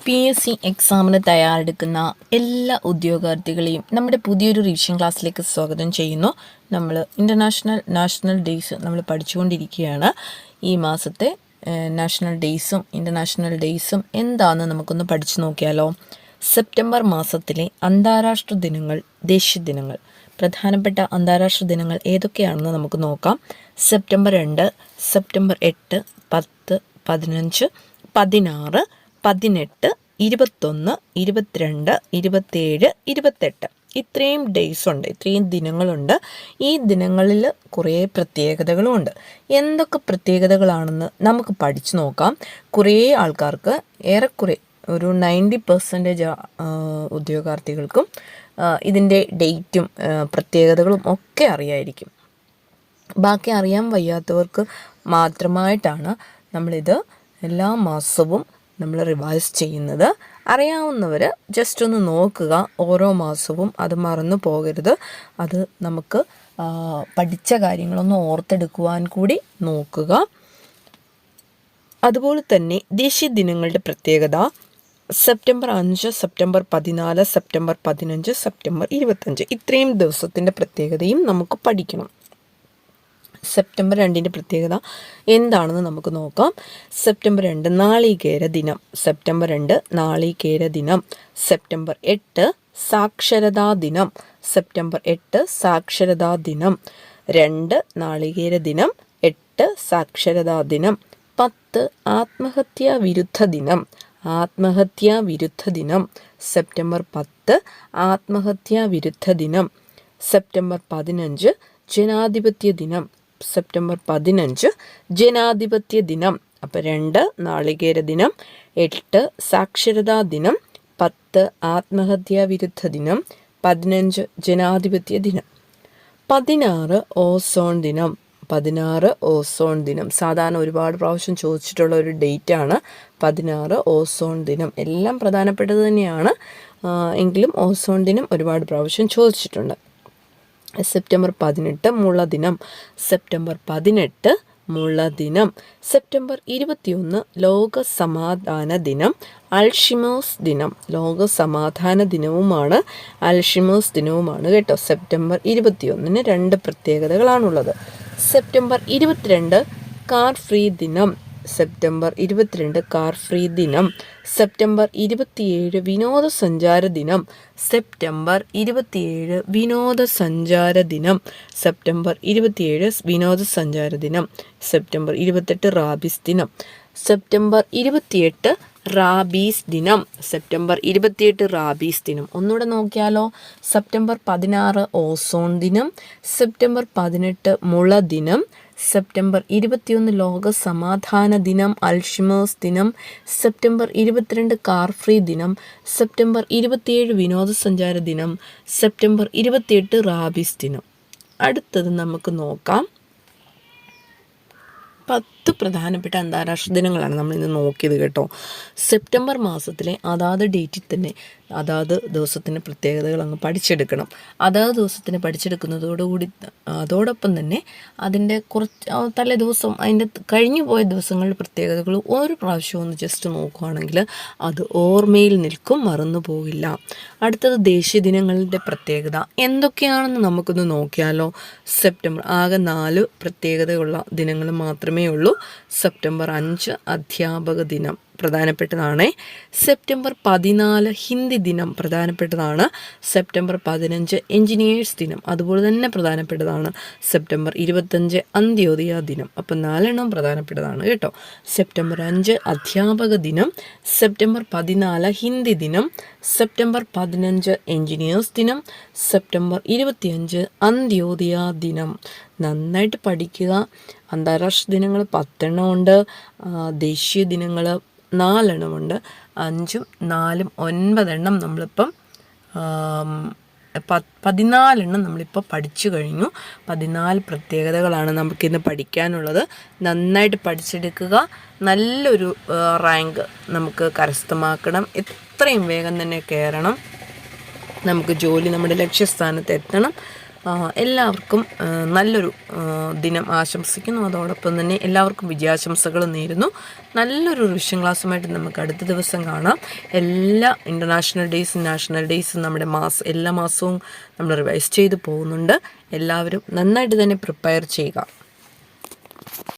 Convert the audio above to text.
PSC എക്സാമിന് തയ്യാറെടുക്കുന്ന എല്ലാ ഉദ്യോഗാർത്ഥികളെയും നമ്മുടെ പുതിയൊരു റിവിഷൻ ക്ലാസ്സിലേക്ക് സ്വാഗതം ചെയ്യുന്നു. നമ്മൾ നാഷണൽ ഡേയ്സ് നമ്മൾ പഠിച്ചുകൊണ്ടിരിക്കുകയാണ്. ഈ മാസത്തെ നാഷണൽ ഡേയ്സും ഇൻ്റർനാഷണൽ ഡേയ്സും എന്താണെന്ന് നമുക്കൊന്ന് പഠിച്ചു നോക്കിയാലോ. സെപ്റ്റംബർ മാസത്തിലെ അന്താരാഷ്ട്ര ദിനങ്ങൾ, ദേശീയ ദിനങ്ങൾ, പ്രധാനപ്പെട്ട അന്താരാഷ്ട്ര ദിനങ്ങൾ ഏതൊക്കെയാണെന്ന് നമുക്ക് നോക്കാം. സെപ്റ്റംബർ 2, സെപ്റ്റംബർ 8, 10, 15, 16, 18, 21, 22, 27, 28 ഇത്രയും ഡേയ്സ് ഉണ്ട്, ഇത്രയും ദിനങ്ങളുണ്ട്. ഈ ദിനങ്ങളിൽ കുറേ പ്രത്യേകതകളുമുണ്ട്. എന്തൊക്കെ പ്രത്യേകതകളാണെന്ന് നമുക്ക് പഠിച്ചു നോക്കാം. കുറേ ആൾക്കാർക്ക്, ഏറെക്കുറെ ഒരു 90% ഉദ്യോഗാർത്ഥികൾക്കും ഇതിൻ്റെ ഡേറ്റും പ്രത്യേകതകളും ഒക്കെ അറിയായിരിക്കും. ബാക്കി അറിയാൻ വയ്യാത്തവർക്ക് മാത്രമായിട്ടാണ് നമ്മളിത് എല്ലാ മാസവും നമ്മൾ റിവൈസ് ചെയ്യുന്നത്. അറിയാവുന്നവർ ജസ്റ്റ് ഒന്ന് നോക്കുക, ഓരോ മാസവും അത് മറന്നു പോകരുത്. അത് നമുക്ക് പഠിച്ച കാര്യങ്ങളൊന്ന് ഓർത്തെടുക്കുവാൻ കൂടി നോക്കുക. അതുപോലെ തന്നെ ദേശീയ ദിനങ്ങളുടെ പ്രത്യേകത: സെപ്റ്റംബർ 5, സെപ്റ്റംബർ 14, സെപ്റ്റംബർ 15, സെപ്റ്റംബർ 25 ഇത്രയും ദിവസത്തിൻ്റെ പ്രത്യേകതയും നമുക്ക് പഠിക്കണം. സെപ്റ്റംബർ 2 പ്രത്യേകത എന്താണെന്ന് നമുക്ക് നോക്കാം. സെപ്റ്റംബർ 2 നാളികേര ദിനം. സെപ്റ്റംബർ 2 നാളികേര ദിനം. സെപ്റ്റംബർ 8 സാക്ഷരതാ ദിനം. സെപ്റ്റംബർ 8 സാക്ഷരതാ ദിനം. 2 നാളികേര ദിനം, 8 സാക്ഷരതാ ദിനം. 10 ആത്മഹത്യാ വിരുദ്ധ ദിനം. ആത്മഹത്യാ വിരുദ്ധ ദിനം. സെപ്റ്റംബർ 10 ആത്മഹത്യാ വിരുദ്ധ ദിനം. സെപ്റ്റംബർ 15 ജനാധിപത്യ ദിനം. സെപ്റ്റംബർ 15 ജനാധിപത്യ ദിനം. അപ്പോൾ 2 നാളികേര ദിനം, 8 സാക്ഷരതാ ദിനം, 10 ആത്മഹത്യാ വിരുദ്ധ ദിനം, 15 ജനാധിപത്യ ദിനം. 16 ഓസോൺ ദിനം. 16 ഓസോൺ ദിനം സാധാരണ ഒരുപാട് പ്രാവശ്യം ചോദിച്ചിട്ടുള്ള ഒരു ഡേറ്റാണ് 16 ഓസോൺ ദിനം. എല്ലാം പ്രധാനപ്പെട്ടത് തന്നെയാണ്, എങ്കിലും ഓസോൺ ദിനം ഒരുപാട് പ്രാവശ്യം ചോദിച്ചിട്ടുണ്ട്. സെപ്റ്റംബർ 18 മുള ദിനം. സെപ്റ്റംബർ 18 മുള ദിനം. സെപ്റ്റംബർ 21 ലോക സമാധാന ദിനം, അൽഷിമേഴ്സ് ദിനം. ലോക സമാധാന ദിനവുമാണ് അൽഷിമേഴ്സ് ദിനവുമാണ് കേട്ടോ. സെപ്റ്റംബർ 21 2 പ്രത്യേകതകളാണുള്ളത്. സെപ്റ്റംബർ 22 കാർ ഫ്രീ ദിനം. സെപ്റ്റംബർ 22 കാർ ഫ്രീ ദിനം. സെപ്റ്റംബർ 27 വിനോദസഞ്ചാര ദിനം. സെപ്റ്റംബർ 27 വിനോദസഞ്ചാര ദിനം. സെപ്റ്റംബർ 27 വിനോദസഞ്ചാര ദിനം. സെപ്റ്റംബർ 28 റാബീസ് ദിനം. സെപ്റ്റംബർ 28 റാബീസ് ദിനം. സെപ്റ്റംബർ 28 റാബീസ് ദിനം. ഒന്നുകൂടെ നോക്കിയാലോ. സെപ്റ്റംബർ 16 ഓസോൺ ദിനം. സെപ്റ്റംബർ 18 മുള ദിനം. സെപ്റ്റംബർ 21 ലോക സമാധാന ദിനം, അൽഷിമേഴ്സ് ദിനം. സെപ്റ്റംബർ 22 കാർ ഫ്രീ ദിനം. സെപ്റ്റംബർ 27 വിനോദസഞ്ചാര ദിനം. സെപ്റ്റംബർ 28 റാബീസ് ദിനം. അടുത്തത് നമുക്ക് നോക്കാം. 10 പ്രധാനപ്പെട്ട അന്താരാഷ്ട്ര ദിനങ്ങളാണ് നമ്മൾ ഇന്ന് നോക്കിയത് കേട്ടോ. സെപ്റ്റംബർ മാസത്തിലെ അതാത് ഡേറ്റിൽ തന്നെ അതാത് ദിവസത്തിൻ്റെ പ്രത്യേകതകൾ അങ്ങ് പഠിച്ചെടുക്കണം. അതാത് ദിവസത്തിന് പഠിച്ചെടുക്കുന്നതോടുകൂടി അതോടൊപ്പം തന്നെ അതിൻ്റെ തലേ ദിവസം അതിൻ്റെ കഴിഞ്ഞു പോയ ദിവസങ്ങളുടെ പ്രത്യേകതകൾ ഒരു പ്രാവശ്യം ഒന്ന് ജസ്റ്റ് നോക്കുകയാണെങ്കിൽ അത് ഓർമ്മയിൽ നിൽക്കും, മറന്നു പോകില്ല. അടുത്തത് ദേശീയ ദിനങ്ങളുടെ പ്രത്യേകത എന്തൊക്കെയാണെന്ന് നമുക്കൊന്ന് നോക്കിയാലോ. സെപ്റ്റംബർ ആകെ 4 പ്രത്യേകതയുള്ള ദിനങ്ങൾ മാത്രമേ ഉള്ളൂ. സെപ്റ്റംബർ 5 അധ്യാപക ദിനം പ്രധാനപ്പെട്ടതാണ്. സെപ്റ്റംബർ 14 ഹിന്ദി ദിനം പ്രധാനപ്പെട്ടതാണ്. സെപ്റ്റംബർ 15 എഞ്ചിനീയേഴ്സ് ദിനം അതുപോലെ തന്നെ പ്രധാനപ്പെട്ടതാണ്. സെപ്റ്റംബർ 25 അന്ത്യോദയ ദിനം. അപ്പം 4 പ്രധാനപ്പെട്ടതാണ് കേട്ടോ. സെപ്റ്റംബർ 5 അധ്യാപക ദിനം. സെപ്റ്റംബർ 14 ഹിന്ദി ദിനം. സെപ്റ്റംബർ 15 എഞ്ചിനീയേഴ്സ് ദിനം. സെപ്റ്റംബർ 25 അന്ത്യോദയ ദിനം. നന്നായിട്ട് പഠിക്കുക. അന്താരാഷ്ട്ര ദിനങ്ങൾ 10 ഉണ്ട്. ദേശീയ ദിനങ്ങൾ 4 ഉണ്ട്. 5ഉം 4ഉം 9 നമ്മളിപ്പം 14 നമ്മളിപ്പോൾ പഠിച്ചു കഴിഞ്ഞു. 14 പ്രത്യേകതകളാണ് നമുക്കിന്ന് പഠിക്കാനുള്ളത്. നന്നായിട്ട് പഠിച്ചെടുക്കുക. നല്ലൊരു റാങ്ക് നമുക്ക് കരസ്ഥമാക്കണം. എത്രയും വേഗം തന്നെ കയറണം. നമുക്ക് ജോലി നമ്മുടെ ലക്ഷ്യസ്ഥാനത്ത് എത്തണം. എല്ലാവർക്കും നല്ലൊരു ദിനം ആശംസിക്കുന്നു. അതോടൊപ്പം തന്നെ എല്ലാവർക്കും വിജയാശംസകൾ നേരുന്നു. നല്ലൊരു റിവിഷൻ ക്ലാസ്സുമായിട്ട് നമുക്ക് അടുത്ത ദിവസം കാണാം. എല്ലാ ഇൻ്റർനാഷണൽ ഡേയ്സും നാഷണൽ ഡേയ്സും നമ്മുടെ എല്ലാ മാസവും നമ്മൾ റിവൈസ് ചെയ്ത് പോകുന്നുണ്ട്. എല്ലാവരും നന്നായിട്ട് തന്നെ പ്രിപ്പയർ ചെയ്യുക.